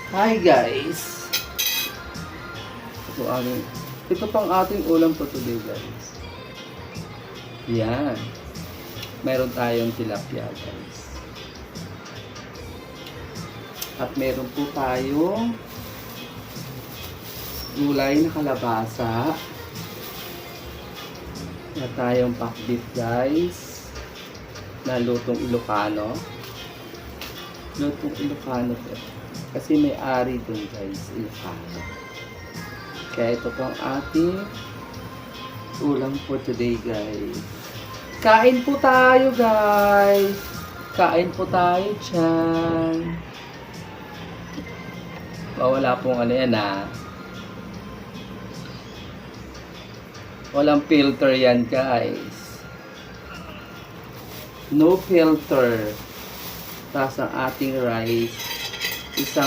Hi guys! Ito pang ating ulam po today guys. Yan. Meron tayong tilapia guys. At meron po tayong gulay na kalabasa. Meron tayong pakbit guys. Na lutong Ilocano. Lutong Ilocano po. Kasi may ari dun guys, Ilocano. Kaya ito po ang ating ulam for today guys. Kain po tayo guys. Kain po tayo dyan. Wala pong ano yan ha. Walang filter yan guys. No filter. Tapos ang ating rice.